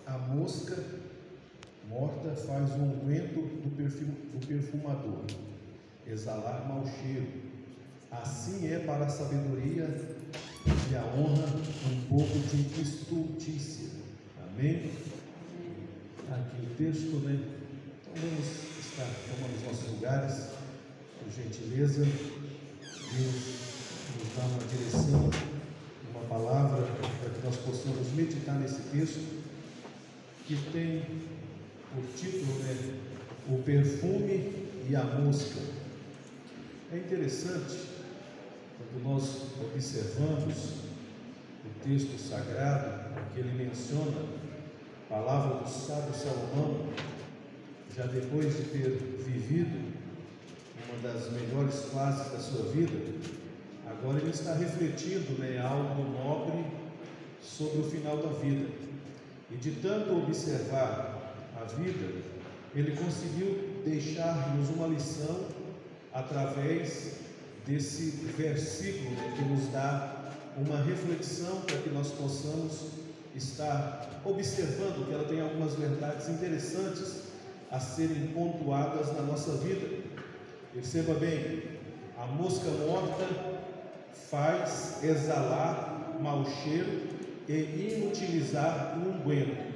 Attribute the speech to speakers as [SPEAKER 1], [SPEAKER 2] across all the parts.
[SPEAKER 1] A mosca morta faz o unguento do perfumador exalar mau cheiro. Assim é para a sabedoria e a honra um pouco de estultícia. Amém? Aqui o texto, né? Então vamos estar tomando os nossos lugares, por gentileza. Deus nos dá uma direção, uma palavra para que nós possamos meditar nesse texto, que tem por título, né, o perfume e a mosca. É interessante quando nós observamos o texto sagrado, que ele menciona a palavra do sábio Salomão, já depois de ter vivido uma das melhores fases da sua vida. Agora ele está refletindo, né, algo nobre sobre o final da vida. E de tanto observar a vida, ele conseguiu deixar-nos uma lição através desse versículo, né, que nos dá uma reflexão para que nós possamos estar observando que ela tem algumas verdades interessantes a serem pontuadas na nossa vida. Perceba bem, a mosca morta faz exalar mau cheiro e inutilizar o unguento.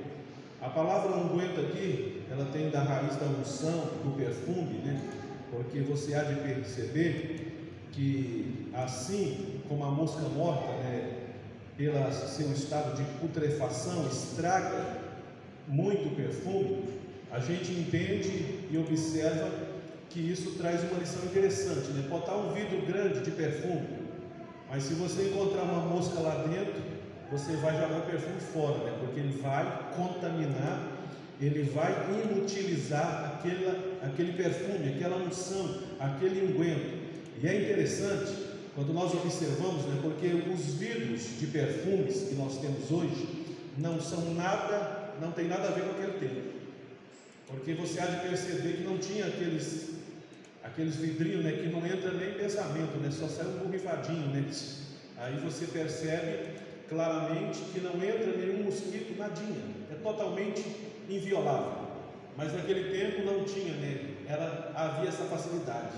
[SPEAKER 1] A palavra unguento aqui, ela tem da raiz da unção, do perfume, né? Porque você há de perceber que assim como a mosca morta, né, pelo seu estado de putrefação, estraga muito perfume, a gente entende e observa que isso traz uma lição interessante, né? Pode estar um vidro grande de perfume, mas se você encontrar uma mosca lá dentro, você vai jogar o perfume fora, né? Porque ele vai contaminar, ele vai inutilizar aquele perfume, aquela unção, aquele unguento. E é interessante quando nós observamos, né? Porque os vidros de perfumes que nós temos hoje não tem nada a ver com aquele tempo. Porque você há de perceber que não tinha aqueles vidrinhos, né, que não entra nem pensamento, né, só sai um borrifadinho, né? Aí você percebe claramente que não entra nenhum mosquito, nadinha, é totalmente inviolável. Mas naquele tempo não tinha, né? Havia essa facilidade.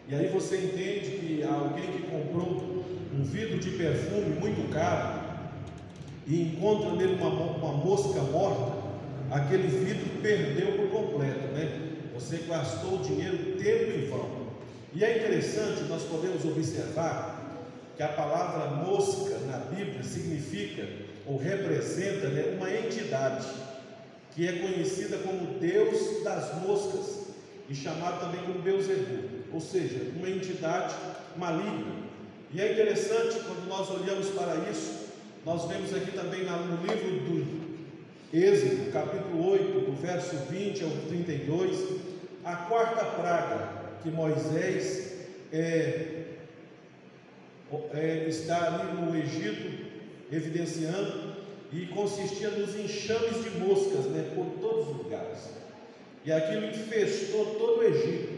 [SPEAKER 1] E aí você entende que alguém que comprou um vidro de perfume muito caro e encontra nele uma mosca morta, aquele vidro perdeu por completo, né? Você gastou o dinheiro, tempo em vão. E é interessante, nós podemos observar que a palavra mosca na Bíblia significa ou representa, né, uma entidade que é conhecida como Deus das moscas e chamado também como Beelzebub, ou seja, uma entidade maligna. E é interessante quando nós olhamos para isso, nós vemos aqui também no livro do Êxodo, capítulo 8, do verso 20 ao 32, a quarta praga que Moisés está ali no Egito evidenciando, e consistia nos enxames de moscas, né, por todos os lugares. E aquilo infestou todo o Egito.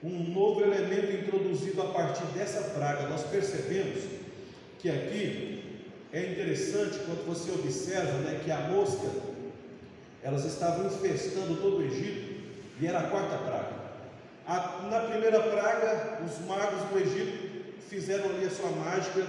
[SPEAKER 1] Um novo elemento introduzido a partir dessa praga. Nós percebemos que aqui é interessante quando você observa, né, que a mosca, elas estavam infestando todo o Egito, e era a quarta praga. Na primeira praga, os magos do Egito fizeram ali a sua mágica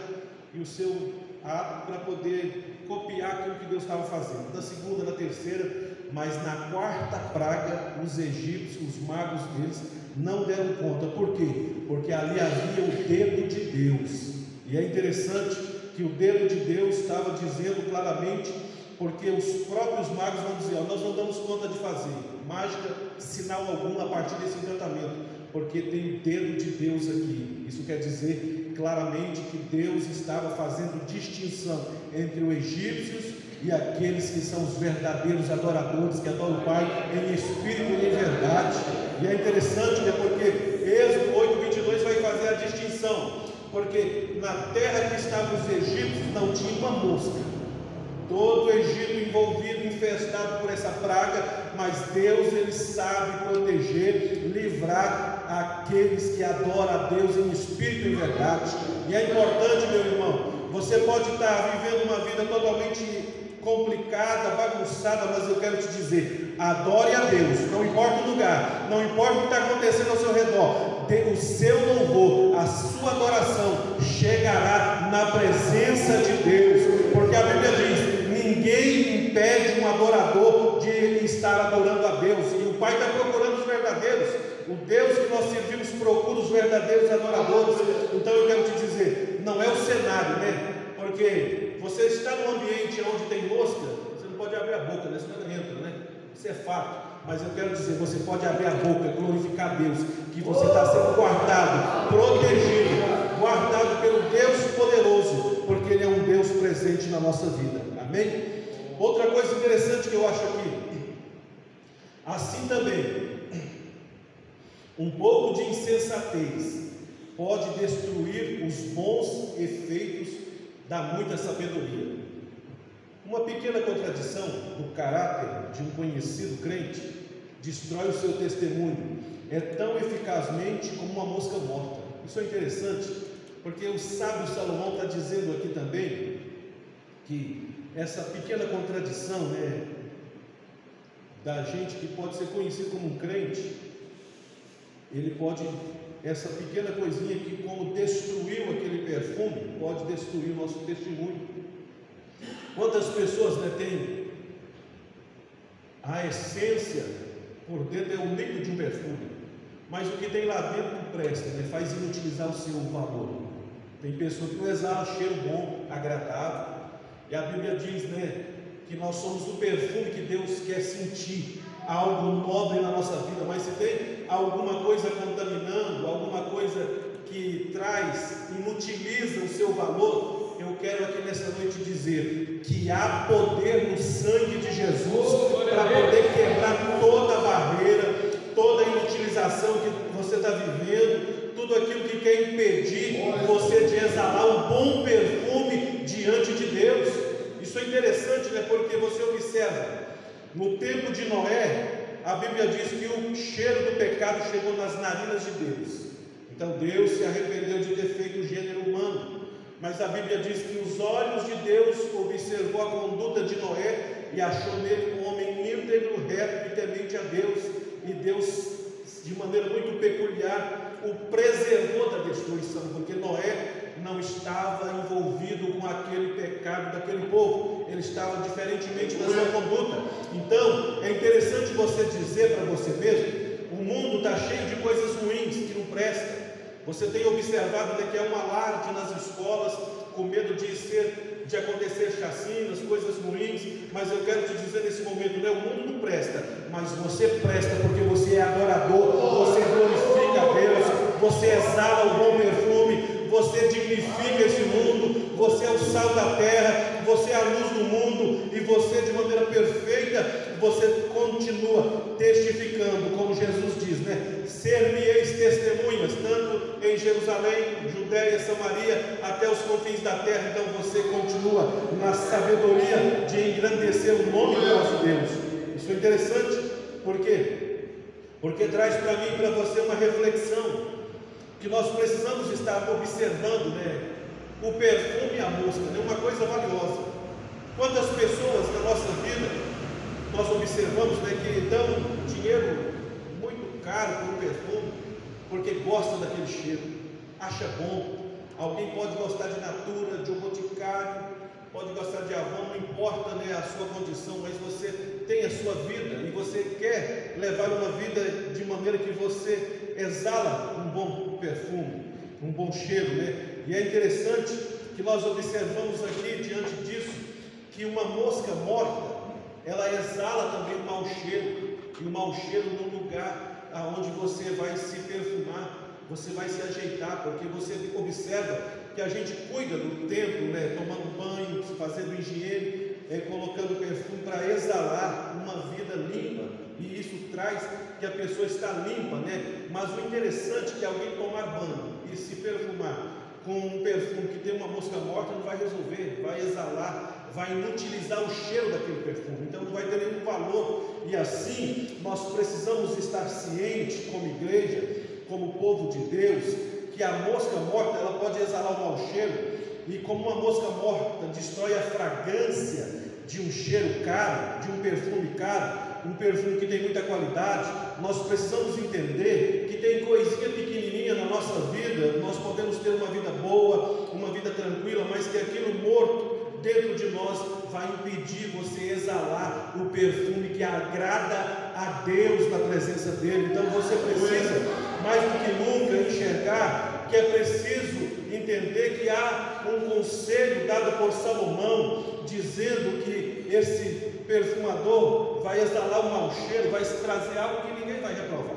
[SPEAKER 1] e o seu ato para poder copiar aquilo que Deus estava fazendo. Na segunda, na terceira, mas na quarta praga, os egípcios, os magos deles, não deram conta. Por quê? Porque ali havia o dedo de Deus. E é interessante que o dedo de Deus estava dizendo claramente, porque os próprios magos vão dizer: nós não damos conta de fazer mágica, sinal algum a partir desse encantamento, porque tem o dedo de Deus aqui. Isso quer dizer claramente que Deus estava fazendo distinção entre os egípcios e aqueles que são os verdadeiros adoradores, que adoram o Pai em espírito e em verdade. E é interessante, né, porque Êxodo 8:22 vai fazer a distinção, porque na terra que estavam os egípcios não tinha uma mosca, todo o Egito envolvido, infestado por essa praga, mas Deus, ele sabe proteger, livrar aqueles que adoram a Deus em espírito e verdade. E é importante, meu irmão, você pode estar vivendo uma vida totalmente complicada, bagunçada, assustada, mas eu quero te dizer: adore a Deus, não importa o lugar, não importa o que está acontecendo ao seu redor, o seu louvor, a sua adoração chegará na presença de Deus, porque a Bíblia diz: ninguém impede um adorador de estar adorando a Deus, e o Pai está procurando os verdadeiros. O Deus que nós servimos procura os verdadeiros adoradores. Então eu quero te dizer, não é o cenário, né? Porque você está num ambiente onde tem mosca, você não pode abrir a boca, né? Senão entra, né? Isso é fato. Mas eu quero dizer, você pode abrir a boca, glorificar a Deus, que você está sendo guardado, protegido, guardado pelo Deus poderoso, porque Ele é um Deus presente na nossa vida. Amém? Outra coisa interessante que eu acho aqui, assim também, um pouco de insensatez pode destruir os bons efeitos da muita sabedoria. Uma pequena contradição do caráter de um conhecido crente destrói o seu testemunho, é tão eficazmente como uma mosca morta. Isso é interessante, porque o sábio Salomão está dizendo aqui também que essa pequena contradição, né, da gente que pode ser conhecido como um crente, ele pode, essa pequena coisinha que como destruiu aquele perfume, pode destruir o nosso testemunho. Quantas pessoas, né, têm a essência por dentro, é o líquido de um perfume, mas o que tem lá dentro não presta, né, faz inutilizar o seu valor. Tem pessoas que não exalam cheiro bom, agradável, e a Bíblia diz, né, que nós somos o perfume que Deus quer sentir, algo nobre na nossa vida. Mas se tem alguma coisa contaminando, alguma coisa que traz, inutiliza o seu valor, eu quero aqui nessa noite dizer que há poder no sangue de Jesus para poder quebrar toda barreira, toda inutilização que você está vivendo, tudo aquilo que quer impedir você de exalar um bom perfume diante de Deus. Isso é interessante, né? Porque você observa, no tempo de Noé, a Bíblia diz que o cheiro do pecado chegou nas narinas de Deus. Então Deus se arrependeu de ter feito o gênero humano. Mas a Bíblia diz que os olhos de Deus observou a conduta de Noé e achou nele um homem íntegro, reto e temente a Deus. E Deus, de maneira muito peculiar, o preservou da destruição, porque Noé não estava envolvido com aquele pecado daquele povo, ele estava diferentemente da sua conduta. Então é interessante você dizer para você mesmo: o mundo está cheio de coisas ruins que não prestam. Você tem observado, né, que é um alarde nas escolas, com medo de acontecer chacinas, coisas ruins. Mas eu quero te dizer nesse momento, né, o mundo não presta, mas você presta, porque você é adorador, você glorifica a Deus, você exala o bom perfume, você dignifica esse mundo, você é o sal da terra, você é a luz do mundo, e você, de maneira perfeita, você continua testificando, como Jesus diz, né? Ser-me-eis testemunhas, tanto em Jerusalém, Judéia, Samaria, até os confins da terra. Então você continua na sabedoria de engrandecer o nome do nosso Deus. Isso é interessante, por quê? Porque traz para mim e para você uma reflexão, que nós precisamos estar observando, né, o perfume e a mosca, né, uma coisa valiosa. Quantas pessoas na nossa vida nós observamos, né, que dão dinheiro muito caro por um perfume, porque gosta daquele cheiro, acha bom. Alguém pode gostar de Natura, de um Boticário, pode gostar de Avon, não importa, né, a sua condição, mas você tem a sua vida e você quer levar uma vida de maneira que você exala um bom perfume, um bom cheiro, né? E é interessante que nós observamos aqui, diante disso, que uma mosca morta, ela exala também um mau cheiro, e o mau cheiro num lugar aonde você vai se perfumar, você vai se ajeitar, porque você observa que a gente cuida do templo, né? Tomando banho, fazendo higiene, colocando perfume para exalar uma vida limpa, e isso traz que a pessoa está limpa, né? Mas o interessante é que alguém tomar banho e se perfumar com um perfume que tem uma mosca morta não vai resolver, vai exalar, vai inutilizar o cheiro daquele perfume, então não vai ter nenhum valor. E assim nós precisamos estar cientes, como igreja, como povo de Deus, que a mosca morta ela pode exalar o mau cheiro, e como uma mosca morta destrói a fragrância de um cheiro caro, de um perfume caro, um perfume que tem muita qualidade. Nós precisamos entender que tem coisinha pequenininha na nossa vida, nós podemos ter uma vida boa, uma vida tranquila, mas que aquilo morto dentro de nós vai impedir você exalar o perfume que agrada a Deus na presença dele. Então você precisa, mais do que nunca, enxergar que é preciso entender que há um conselho dado por Salomão, dizendo que esse perfumador vai exalar um mau cheiro, vai trazer algo que ninguém vai reprovar.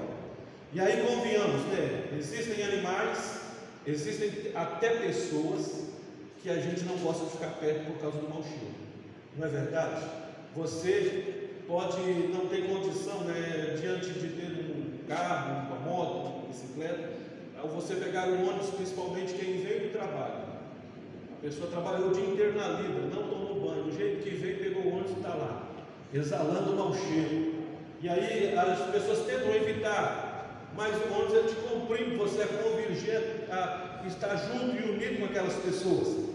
[SPEAKER 1] E aí convenhamos, né? Existem animais, existem até pessoas que a gente não gosta de ficar perto por causa do mau cheiro. Não é verdade? Você pode não ter condição, né, diante de ter um carro, uma moto, uma bicicleta, ao você pegar um ônibus, principalmente quem veio do trabalho. A pessoa trabalhou o dia inteiro na lida, não tomou banho, do jeito que veio, pegou o ônibus e está lá, exalando o mau cheiro. E aí as pessoas tentam evitar, mas o ônibus ele te comprime, você é convergente a estar junto e unido com aquelas pessoas.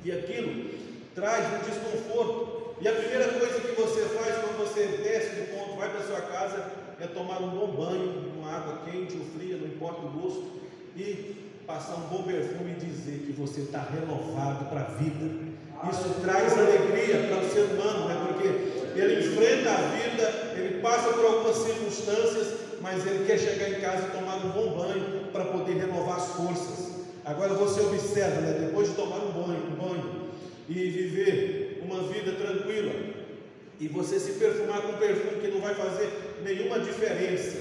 [SPEAKER 1] E aquilo traz um desconforto. E a primeira coisa que você faz quando você desce do ponto, vai para a sua casa, é tomar um bom banho, uma água quente ou fria, não importa o gosto, e passar um bom perfume e dizer que você está renovado para a vida. Isso traz alegria para o ser humano, né? Porque ele enfrenta a vida, ele passa por algumas circunstâncias, mas ele quer chegar em casa e tomar um bom banho para poder renovar as forças. Agora você observa, né? Depois de tomar um banho e viver uma vida tranquila, e você se perfumar com um perfume que não vai fazer nenhuma diferença,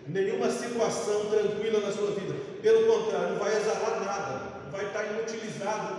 [SPEAKER 1] nenhuma situação tranquila na sua vida, pelo contrário, não vai exalar nada, vai estar inutilizado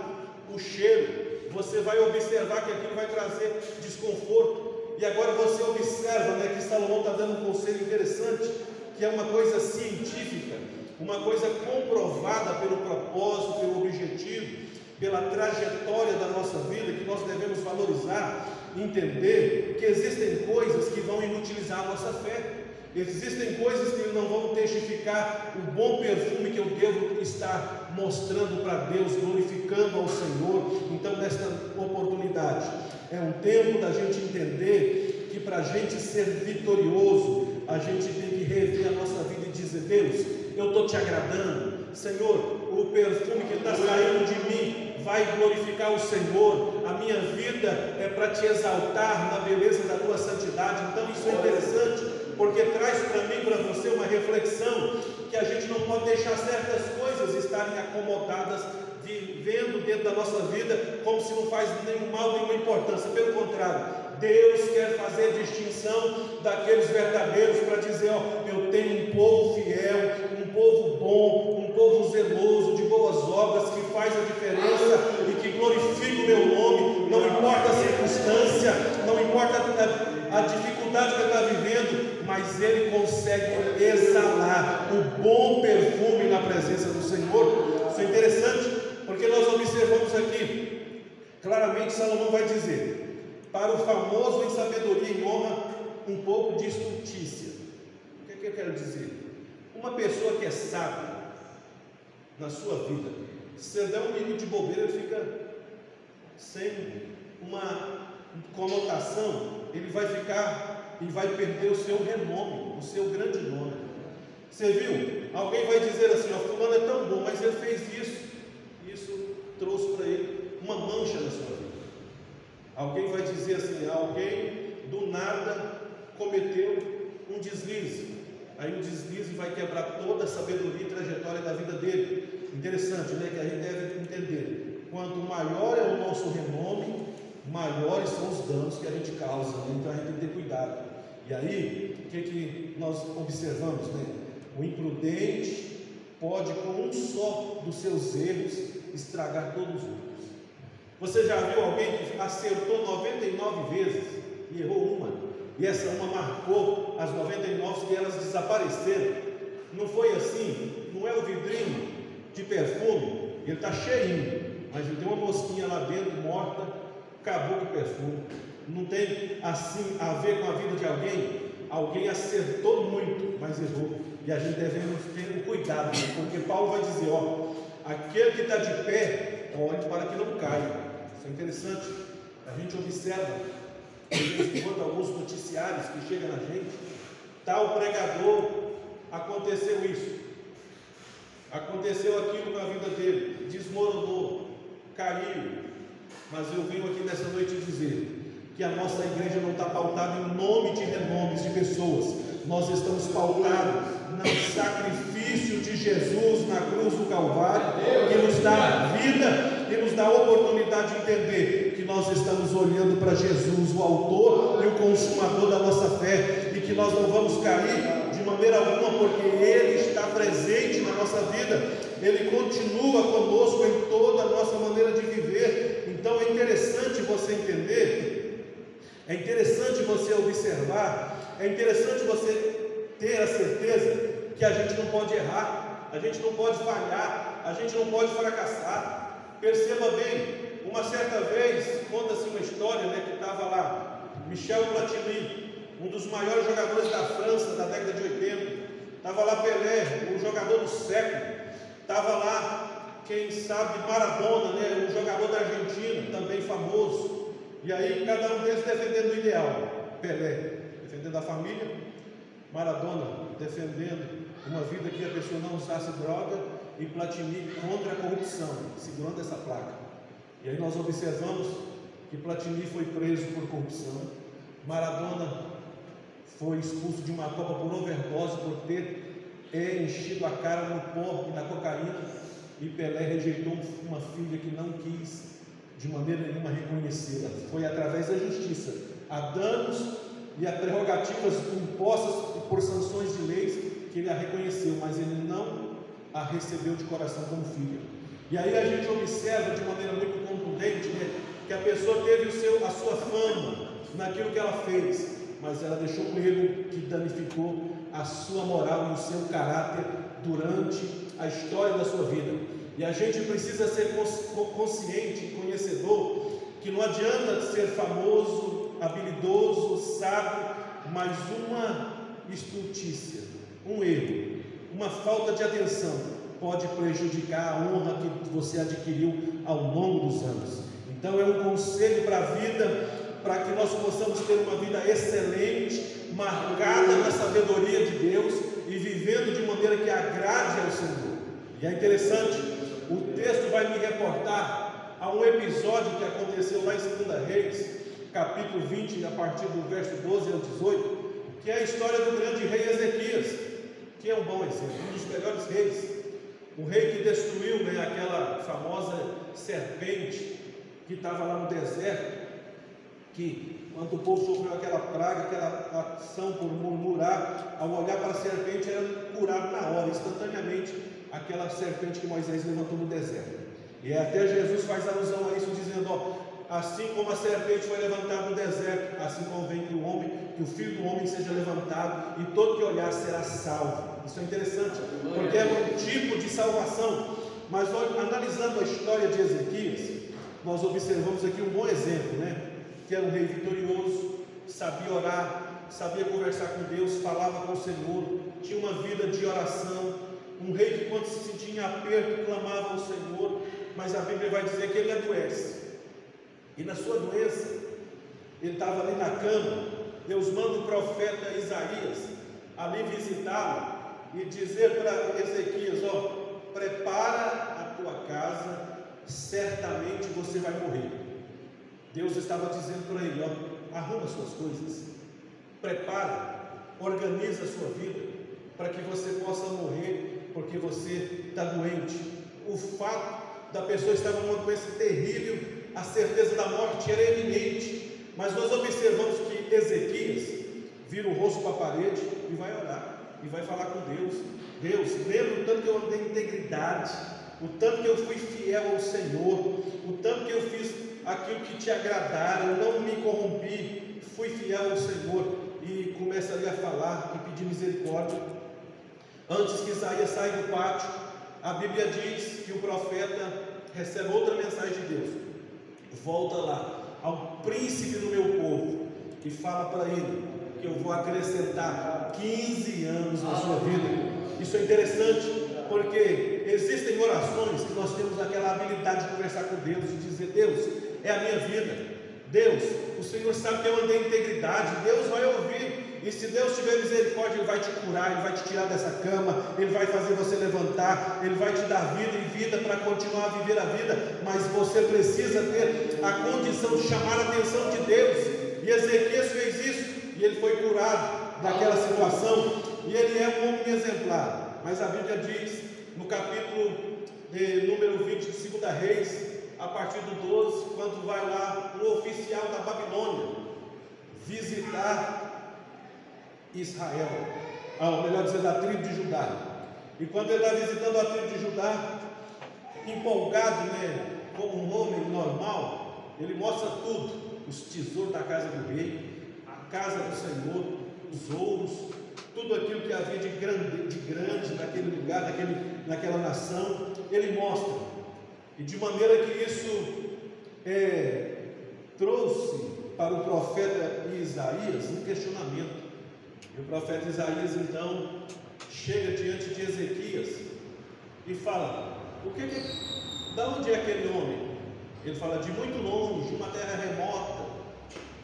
[SPEAKER 1] o cheiro. Você vai observar que aquilo vai trazer desconforto. E agora você observa, né, que Salomão está dando um conselho interessante, que é uma coisa científica, uma coisa comprovada pelo propósito, pelo objetivo, pela trajetória da nossa vida, que nós devemos valorizar, entender que existem coisas que vão inutilizar a nossa fé. Existem coisas que não vão testificar o bom perfume que eu devo estar mostrando para Deus, glorificando ao Senhor. Então, nesta oportunidade, é um tempo da gente entender que para a gente ser vitorioso, a gente tem que rever a nossa vida e dizer: Deus, eu estou te agradando. Senhor, o perfume que está saindo de mim vai glorificar o Senhor. A minha vida é para te exaltar na beleza da tua santidade. Então isso é interessante, porque traz para mim e para você uma reflexão, que a gente não pode deixar certas coisas estarem acomodadas, vivendo dentro da nossa vida como se não faz nenhum mal, nenhuma importância. Pelo contrário, Deus quer fazer distinção daqueles verdadeiros, para dizer: ó, eu tenho um povo fiel, um povo bom, um povo zeloso, de boas obras, que faz a diferença e que glorifica o meu nome. Não importa a circunstância, não importa a dificuldade que ele está vivendo, mas ele consegue exalar o bom perfume na presença do Senhor. Isso é interessante, porque nós observamos aqui, claramente Salomão vai dizer: para o famoso em sabedoria e honra, um pouco de estultícia. O que é que eu quero dizer? Uma pessoa que é sábia na sua vida, se você der um minuto de bobeira, ele fica sem uma conotação, ele vai perder o seu renome, o seu grande nome. Você viu? Alguém vai dizer assim: ó, fulano é tão bom, mas ele fez isso trouxe para ele uma mancha na sua vida. Alguém vai dizer assim: alguém do nada cometeu um deslize, aí o deslize vai quebrar toda a sabedoria e trajetória da vida dele. Interessante, né? Que a gente deve entender: quanto maior é o nosso renome, maiores são os danos que a gente causa, né? Então a gente tem que ter cuidado. E aí, o que nós observamos, né? O imprudente pode, com um só dos seus erros, estragar todos os outros. Você já viu alguém que acertou 99 vezes e errou uma, e essa uma marcou as 99 que elas desapareceram? Não foi assim? Não é o vidrinho de perfume, ele está cheinho, mas ele tem uma mosquinha lá dentro morta, acabou com o perfume. Não tem assim a ver com a vida de alguém? Alguém acertou muito, mas errou. E a gente devemos ter um cuidado, porque Paulo vai dizer: ó, aquele que está de pé, olhe para que não caia. Isso é interessante. A gente observa de vez em quando, alguns noticiários que chegam na gente, tal pregador, aconteceu isso, aconteceu aquilo na vida dele, desmoronou, caiu. Mas eu venho aqui nessa noite dizer que a nossa igreja não está pautada em nome de renomes de pessoas. Nós estamos pautados no sacrifício de Jesus na cruz do Calvário, que nos dá vida e nos dá a oportunidade de entender que nós estamos olhando para Jesus, o autor e o consumador da nossa fé, e que nós não vamos cair de maneira alguma, porque Ele está presente na nossa vida, Ele continua conosco em toda a nossa maneira de viver. Então é interessante você entender, é interessante você observar, é interessante você ter a certeza que a gente não pode errar, a gente não pode falhar, a gente não pode fracassar. Perceba bem, uma certa vez, conta-se uma história, que estava lá Michel Platini, um dos maiores jogadores da França da década de 80, estava lá Pelé, o jogador do século, estava lá, quem sabe, Maradona, um jogador da Argentina, também famoso, e aí cada um deles defendendo o ideal. Pelé defendendo a família, Maradona defendendo uma vida que a pessoa não usasse droga, e Platini contra a corrupção, segurando essa placa. E aí nós observamos que Platini foi preso por corrupção, Maradona foi expulso de uma Copa por overdose, por ter enchido a cara no pó e na cocaína, e Pelé rejeitou uma filha que não quis de maneira nenhuma reconhecê-la. Foi através da justiça, a danos e a prerrogativas impostas por sanções de leis, que ele a reconheceu, mas ele não a recebeu de coração como filha. E aí a gente observa de maneira muito contundente, que a pessoa teve a sua fama naquilo que ela fez, mas ela deixou um erro que danificou a sua moral e o seu caráter durante a história da sua vida. E a gente precisa ser consciente e conhecedor que não adianta ser famoso, habilidoso, sábio, mas uma estultícia, um erro, uma falta de atenção pode prejudicar a honra que você adquiriu ao longo dos anos. Então é um conselho para a vida, para que nós possamos ter uma vida excelente, marcada na sabedoria de Deus e vivendo de maneira que agrade ao Senhor. E é interessante, o texto vai me reportar a um episódio que aconteceu lá em 2 Reis, capítulo 20, a partir do verso 12 ao 18, que é a história do grande rei Ezequias, que é um bom exemplo, um dos melhores reis, o rei que destruiu aquela famosa serpente que estava lá no deserto, que quando o povo sofreu aquela praga, aquela ação por murmurar, ao olhar para a serpente era curado na hora, instantaneamente, aquela serpente que Moisés levantou no deserto. E até Jesus faz alusão a isso, dizendo, assim como a serpente foi levantada no deserto, assim convém que o Filho do Homem seja levantado, e todo que olhar será salvo. Isso é interessante, porque é um tipo de salvação. Mas analisando a história de Ezequias, nós observamos aqui um bom exemplo, que era um rei vitorioso, sabia orar, sabia conversar com Deus, falava com o Senhor, tinha uma vida de oração, um rei que quando se sentia em aperto, clamava ao Senhor, mas a Bíblia vai dizer que ele adoece, e na sua doença, ele estava ali na cama, Deus manda o profeta Isaías ali visitá-lo, e dizer para Ezequias, prepara a tua casa, certamente você vai morrer. Deus estava dizendo para ele, arruma suas coisas, prepara, organiza a sua vida, para que você possa morrer, porque você está doente. O fato da pessoa estar numa doença terrível, a certeza da morte era iminente, mas nós observamos que Ezequias vira o rosto para a parede e vai orar, e vai falar com Deus. Deus, lembra o tanto que eu andei em integridade, o tanto que eu fui fiel ao Senhor, o tanto que eu fiz aquilo que te agradara, eu não me corrompi, fui fiel ao Senhor. E começa ali a falar e pedir misericórdia. Antes que Isaías saia do pátio, a Bíblia diz que o profeta recebe outra mensagem de Deus: volta lá ao príncipe do meu povo e fala para ele que eu vou acrescentar 15 anos na sua vida. Isso é interessante, porque existem orações que nós temos aquela habilidade de conversar com Deus e dizer: Deus, é a minha vida, Deus, o Senhor sabe que eu andei em integridade, Deus vai ouvir. E se Deus tiver misericórdia, Ele vai te curar, Ele vai te tirar dessa cama, Ele vai fazer você levantar, Ele vai te dar vida e vida para continuar a viver a vida. Mas você precisa ter a condição de chamar a atenção de Deus. E Ezequias fez isso, e ele foi curado daquela situação, e ele é um homem exemplar. Mas a Bíblia diz, no capítulo número 20 de 2 Reis, a partir do 12, quando vai lá um oficial da Babilônia visitar Israel, ou melhor dizer, da tribo de Judá. E quando ele está visitando a tribo de Judá, empolgado, como um homem normal, ele mostra tudo: os tesouros da casa do rei, a casa do Senhor, os ouros, tudo aquilo que havia de grande naquele lugar, naquela nação, ele mostra. E de maneira que isso trouxe para o profeta Isaías um questionamento. E o profeta Isaías então chega diante de Ezequias e fala: da onde é aquele homem? Ele fala: de muito longe, de uma terra remota,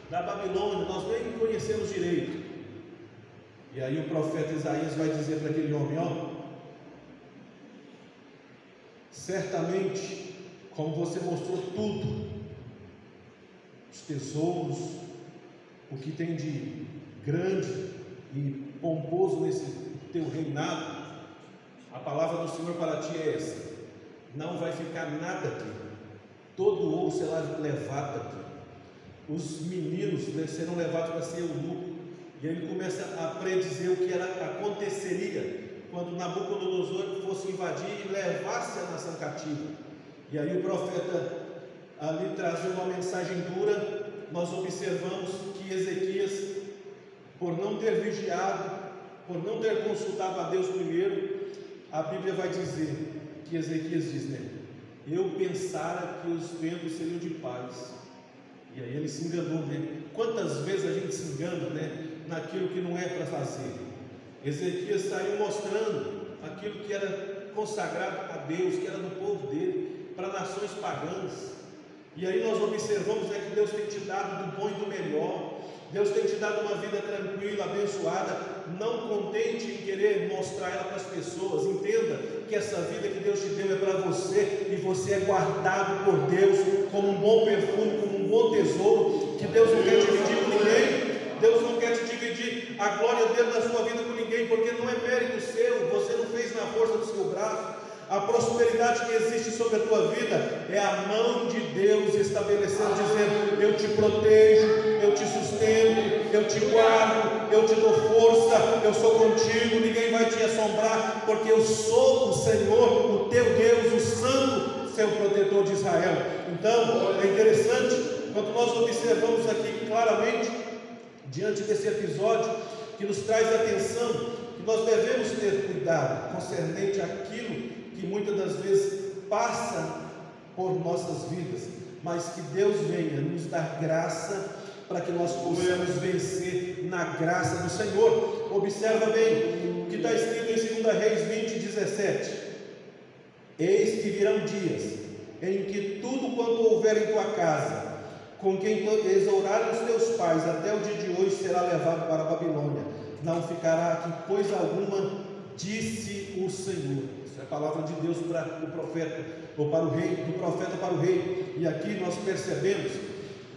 [SPEAKER 1] da Babilônia, nós nem conhecemos direito. E aí o profeta Isaías vai dizer para aquele homem: certamente, como você mostrou tudo, os tesouros, o que tem de grande e pomposo nesse teu reinado, a palavra do Senhor para ti é essa: não vai ficar nada aqui, todo o ouro será levado aqui, os meninos serão levados para ser eunuco. E ele começa a predizer o que aconteceria quando Nabucodonosor fosse invadir e levasse a nação cativa. E aí o profeta, ali trazendo uma mensagem dura, nós observamos que Ezequias, por não ter vigiado, por não ter consultado a Deus primeiro, a Bíblia vai dizer que Ezequias diz, eu pensara que os ventos seriam de paz. E aí ele se enganou, Quantas vezes a gente se engana, naquilo que não é para fazer? Ezequias saiu mostrando aquilo que era consagrado a Deus, que era do povo dele, para nações pagãs. E aí nós observamos que Deus tem te dado do bom e do melhor. Deus tem te dado uma vida tranquila, abençoada. Não contente em querer mostrar ela para as pessoas. Entenda que essa vida que Deus te deu é para você, e você é guardado por Deus como um bom perfume, como um bom tesouro, que Deus não quer dividir com ninguém. Deus não quer te dividir a glória dele na sua vida com ninguém, porque não é mérito seu, você não fez na força do seu braço. A prosperidade que existe sobre a tua vida é a mão de Deus estabelecendo, dizendo: eu te protejo, eu te sustento, eu te guardo, eu te dou força, eu sou contigo, ninguém vai te assombrar, porque eu sou o Senhor, o teu Deus, o Santo, seu protetor de Israel. Então, é interessante, quando nós observamos aqui claramente, diante desse episódio, que nos traz atenção, que nós devemos ter cuidado concernente àquilo que muitas das vezes passa por nossas vidas, mas que Deus venha nos dar graça para que nós possamos vencer na graça do Senhor. Observa bem o que está escrito em 2 Reis 20:17: eis que virão dias em que tudo quanto houver em tua casa, com quem exouraram os teus pais até o dia de hoje, será levado para a Babilônia, não ficará aqui coisa alguma, disse o Senhor. Isso é a palavra de Deus para o profeta, ou para o rei, do profeta para o rei. E aqui nós percebemos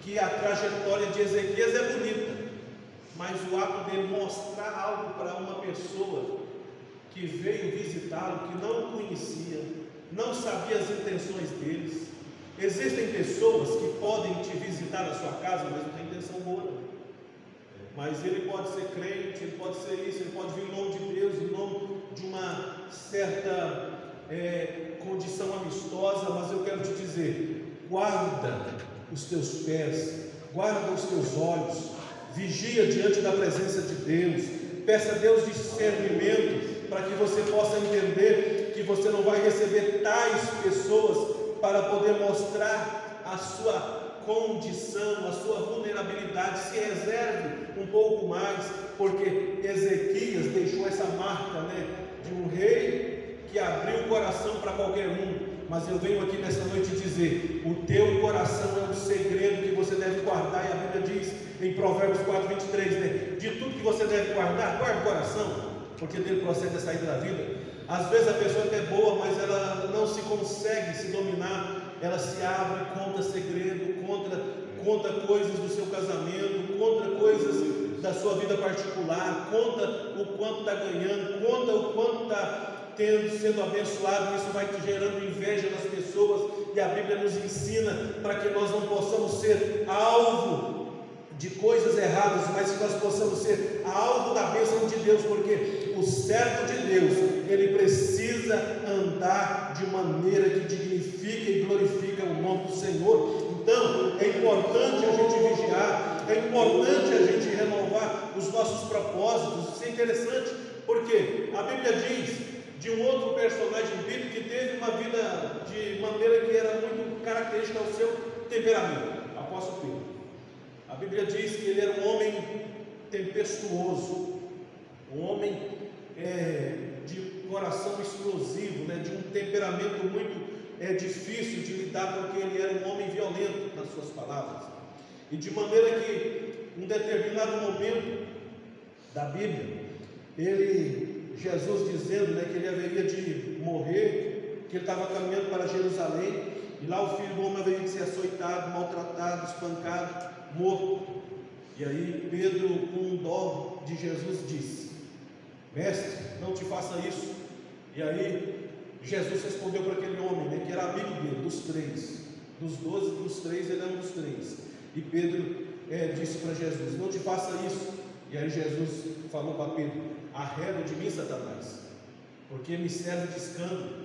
[SPEAKER 1] que a trajetória de Ezequias é bonita, mas o ato dele mostrar algo para uma pessoa que veio visitá-lo, que não o conhecia, não sabia as intenções deles. Existem pessoas que podem te visitar na sua casa, mas não tem intenção boa. Mas ele pode ser crente, ele pode ser isso, ele pode vir em nome de Deus, em nome de uma certa condição amistosa. Mas eu quero te dizer: guarda os teus pés, guarda os teus olhos, vigia diante da presença de Deus, peça a Deus discernimento para que você possa entender que você não vai receber tais pessoas para poder mostrar a sua condição, a sua vulnerabilidade. Se reserve um pouco mais, porque Ezequias deixou essa marca, de um rei que abriu o coração para qualquer um, mas eu venho aqui nessa noite dizer: o teu coração é um segredo que você deve guardar. E a Bíblia diz em Provérbios 4:23, né? De tudo que você deve guardar, guarde o coração, porque dele procede a saída da vida. Às vezes a pessoa até é boa, mas ela não se consegue se dominar. Ela se abre, conta segredo, conta coisas do seu casamento, conta coisas da sua vida particular, conta o quanto está ganhando, conta o quanto está sendo abençoado. Isso vai gerando inveja nas pessoas, e a Bíblia nos ensina para que nós não possamos ser alvo de coisas erradas, mas que nós possamos ser alvo da bênção de Deus, porque o servo de Deus, ele precisa andar de maneira que dignifica e glorifica o nome do Senhor. Então é importante a gente vigiar, é importante a gente renovar os nossos propósitos. Isso é interessante, porque a Bíblia diz de um outro personagem bíblico que teve uma vida de maneira que era muito característica ao seu temperamento, apóstolo Pedro. A Bíblia diz que ele era um homem tempestuoso, um homem de coração explosivo, né, de um temperamento muito difícil de lidar, porque ele era um homem violento nas suas palavras. E de maneira que, em um determinado momento da Bíblia, Jesus dizendo, né, que ele haveria de morrer, que ele estava caminhando para Jerusalém, e lá o Filho do Homem haveria de ser açoitado, maltratado, espancado, morto. E aí Pedro, com dó de Jesus, disse: mestre, não te faça isso. E aí Jesus respondeu para aquele homem, né, que era amigo dele, dos 3, dos 12, dos 3, ele era um dos 3. E Pedro disse para Jesus: não te faça isso. E aí Jesus falou para Pedro: arreda de mim, Satanás, porque me serve de escândalo.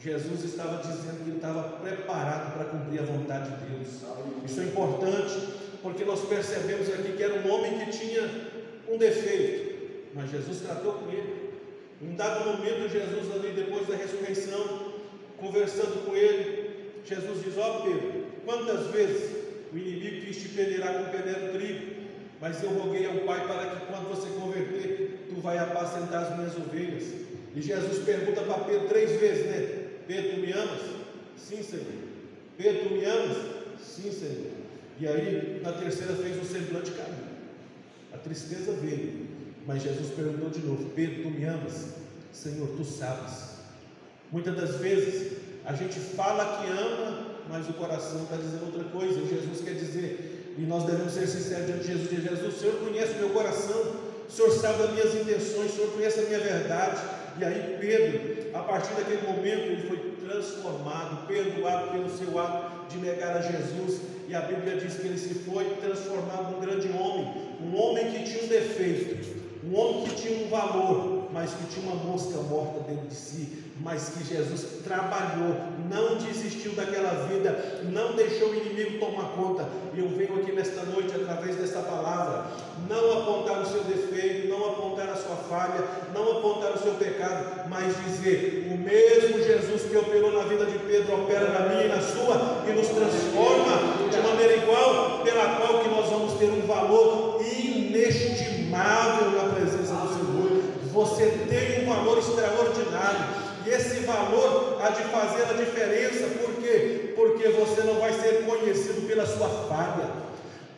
[SPEAKER 1] Jesus estava dizendo que ele estava preparado para cumprir a vontade de Deus. Isso é importante, porque nós percebemos aqui que era um homem que tinha um defeito, mas Jesus tratou com ele. Em um dado momento, Jesus ali, depois da ressurreição, conversando com ele, Jesus diz: ó Pedro, quantas vezes o inimigo quis te peneirar com peneira de trigo, mas eu roguei ao Pai para que quando você converter, tu vai apacentar as minhas ovelhas. E Jesus pergunta para Pedro 3 vezes, né? Pedro, tu me amas? Sim, Senhor. Pedro, tu me amas? Sim, Senhor. E aí, na terceira fez o semblante cair, a tristeza veio, mas Jesus perguntou de novo: Pedro, tu me amas? Senhor, tu sabes. Muitas das vezes a gente fala que ama, mas o coração está dizendo outra coisa. E Jesus quer dizer, e nós devemos ser sinceros diante de Jesus: Jesus, o Senhor conhece o meu coração, o Senhor sabe das minhas intenções, o Senhor conhece a minha verdade. E aí Pedro, a partir daquele momento, ele foi transformado, perdoado pelo seu ato de negar a Jesus. E a Bíblia diz que ele se foi transformado num grande homem, um homem que tinha um defeito, um homem que tinha um valor, mas que tinha uma mosca morta dentro de si, mas que Jesus trabalhou, não desistiu daquela vida, não deixou o inimigo tomar conta. E eu venho aqui nesta noite, através desta palavra, não apontar o seu defeito, não apontar a sua falha, não apontar o seu pecado, mas dizer: o mesmo Jesus que operou na vida de Pedro, opera na minha e na sua, e nos transforma de maneira igual, pela qual que nós vamos ter um valor inestimável na presença do Senhor. Você tem um valor extraordinário, e esse valor há de fazer a diferença. Por quê? Porque você não vai ser conhecido pela sua falha.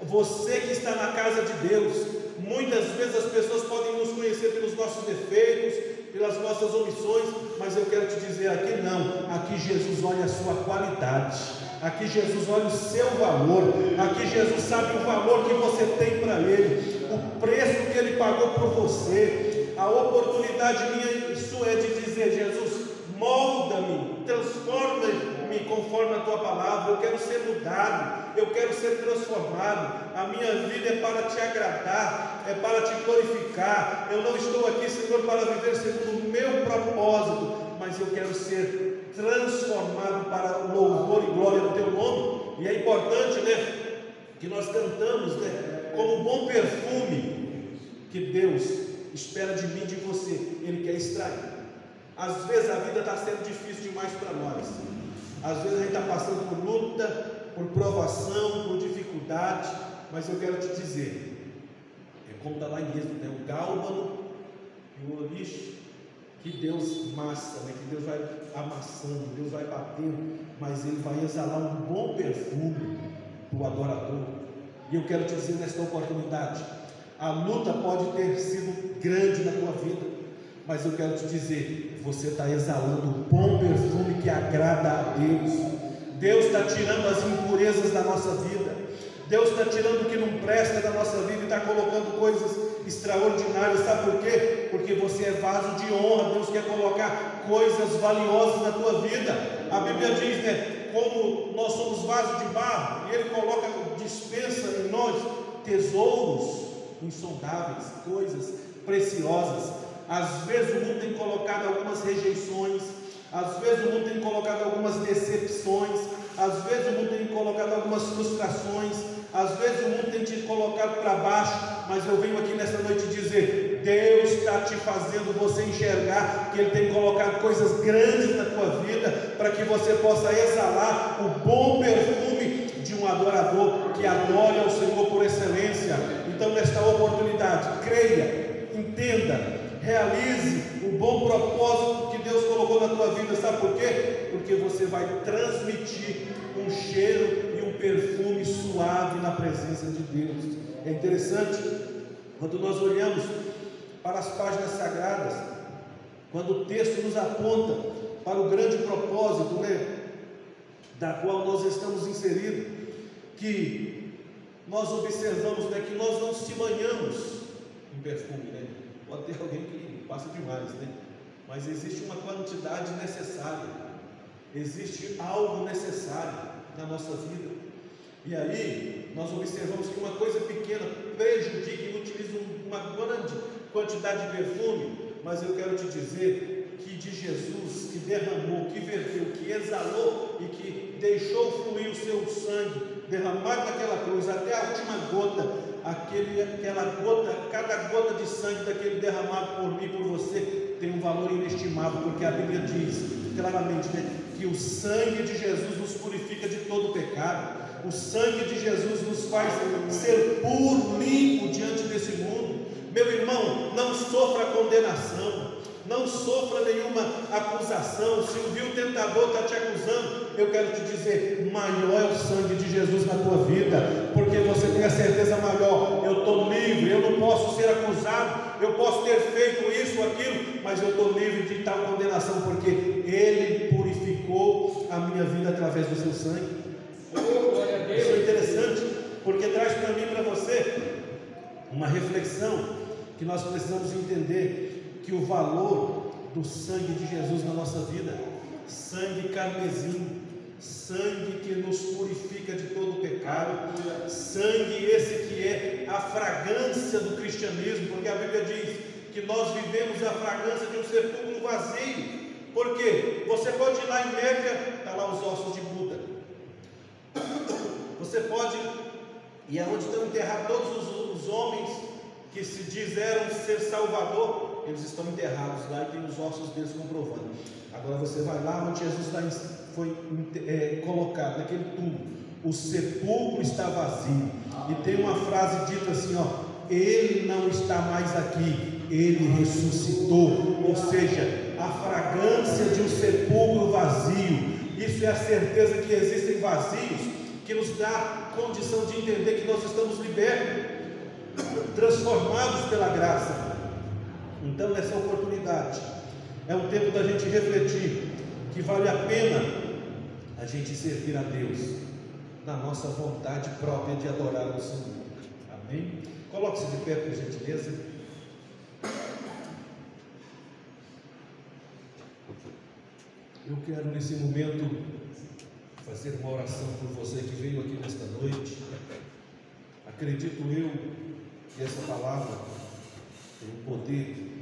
[SPEAKER 1] Você que está na casa de Deus, muitas vezes as pessoas podem nos conhecer pelos nossos defeitos, pelas nossas omissões, mas eu quero te dizer, aqui não, aqui Jesus olha a sua qualidade, aqui Jesus olha o seu valor, aqui Jesus sabe o valor que você tem para Ele, o preço que Ele pagou por você. A oportunidade minha e sua é de dizer: Jesus, molda-me, transforma-me conforme a tua palavra. Eu quero ser mudado, eu quero ser transformado. A minha vida é para te agradar, é para te glorificar. Eu não estou aqui, Senhor, para viver segundo o meu propósito, mas eu quero ser transformado para o louvor e glória do teu nome. E é importante, né, que nós cantamos, né, como um bom perfume que Deus espera de mim e de você, Ele quer extrair. Às vezes a vida está sendo difícil demais para nós, às vezes a gente está passando por luta, por provação, por dificuldade, mas eu quero te dizer, é como está lá em Êxodo, né? O gálbano e o ouriço, que Deus massa, né? Que Deus vai amassando, Deus vai batendo, mas Ele vai exalar um bom perfume para o adorador. E eu quero te dizer nesta oportunidade, a luta pode ter sido grande na tua vida, mas eu quero te dizer, você está exalando um bom perfume que agrada a Deus. Deus está tirando as impurezas da nossa vida, Deus está tirando o que não presta da nossa vida e está colocando coisas extraordinárias. Sabe por quê? Porque você é vaso de honra. Deus quer colocar coisas valiosas na tua vida. A Bíblia diz, né, como nós somos vasos de barro, e Ele coloca, dispensa em nós tesouros insondáveis, coisas preciosas. Às vezes o mundo tem colocado algumas rejeições, às vezes o mundo tem colocado algumas decepções, às vezes o mundo tem colocado algumas frustrações, às vezes o mundo tem te colocado para baixo, mas eu venho aqui nessa noite dizer, Deus está te fazendo você enxergar que Ele tem colocado coisas grandes na tua vida, para que você possa exalar o bom perfume de um adorador que adore ao Senhor por excelência. Então nesta oportunidade, creia, entenda, realize o bom propósito que Deus colocou na tua vida. Sabe por quê? Porque você vai transmitir um cheiro e um perfume suave na presença de Deus. É interessante, quando nós olhamos para as páginas sagradas, quando o texto nos aponta para o grande propósito, né, da qual nós estamos inseridos, que nós observamos, né, que nós não se banhamos em perfume, né? Pode ter alguém que passa demais, né? Mas existe uma quantidade necessária, existe algo necessário na nossa vida. E aí nós observamos que uma coisa pequena prejudica e utiliza uma grande quantidade de perfume. Mas eu quero te dizer que de Jesus, que derramou, que verteu, que exalou e que deixou fluir o seu sangue derramado naquela cruz até a última gota, cada gota de sangue daquele derramado por mim e por você tem um valor inestimável, porque a Bíblia diz claramente, né, que o sangue de Jesus nos purifica de todo pecado. O sangue de Jesus nos faz ser puro, limpo diante desse mundo. Meu irmão, não sofra condenação, não sofra nenhuma acusação. Se o vil tentador está te acusando, eu quero te dizer, maior é o sangue de Jesus na tua vida, porque você tem a certeza maior, eu estou livre, eu não posso ser acusado, eu posso ter feito isso ou aquilo, mas eu estou livre de tal condenação, porque Ele purificou a minha vida através do seu sangue. Isso é interessante, porque traz para mim e para você uma reflexão, que nós precisamos entender que o valor do sangue de Jesus na nossa vida, sangue carmesim, sangue que nos purifica de todo pecado, sangue esse que é a fragrância do cristianismo, porque a Bíblia diz que nós vivemos a fragrância de um sepulcro vazio. Porque você pode ir lá em Meca, está lá os ossos de Buda. Você pode ir aonde estão enterrados todos os homens que se disseram ser Salvador, eles estão enterrados lá e tem os ossos deles comprovando. Agora você vai lá onde Jesus foi colocado, naquele túmulo, o sepulcro está vazio, e tem uma frase dita assim, ó, Ele não está mais aqui, Ele ressuscitou. Ou seja, a fragrância de um sepulcro vazio, isso é a certeza que existem vazios, que nos dá condição de entender que nós estamos libertos, transformados pela graça. Então nessa oportunidade é um tempo da gente refletir que vale a pena a gente servir a Deus na nossa vontade própria de adorar o Senhor. Amém? Coloque-se de pé, por gentileza. Eu quero nesse momento fazer uma oração por você que veio aqui nesta noite. Acredito eu que essa palavra tem um poder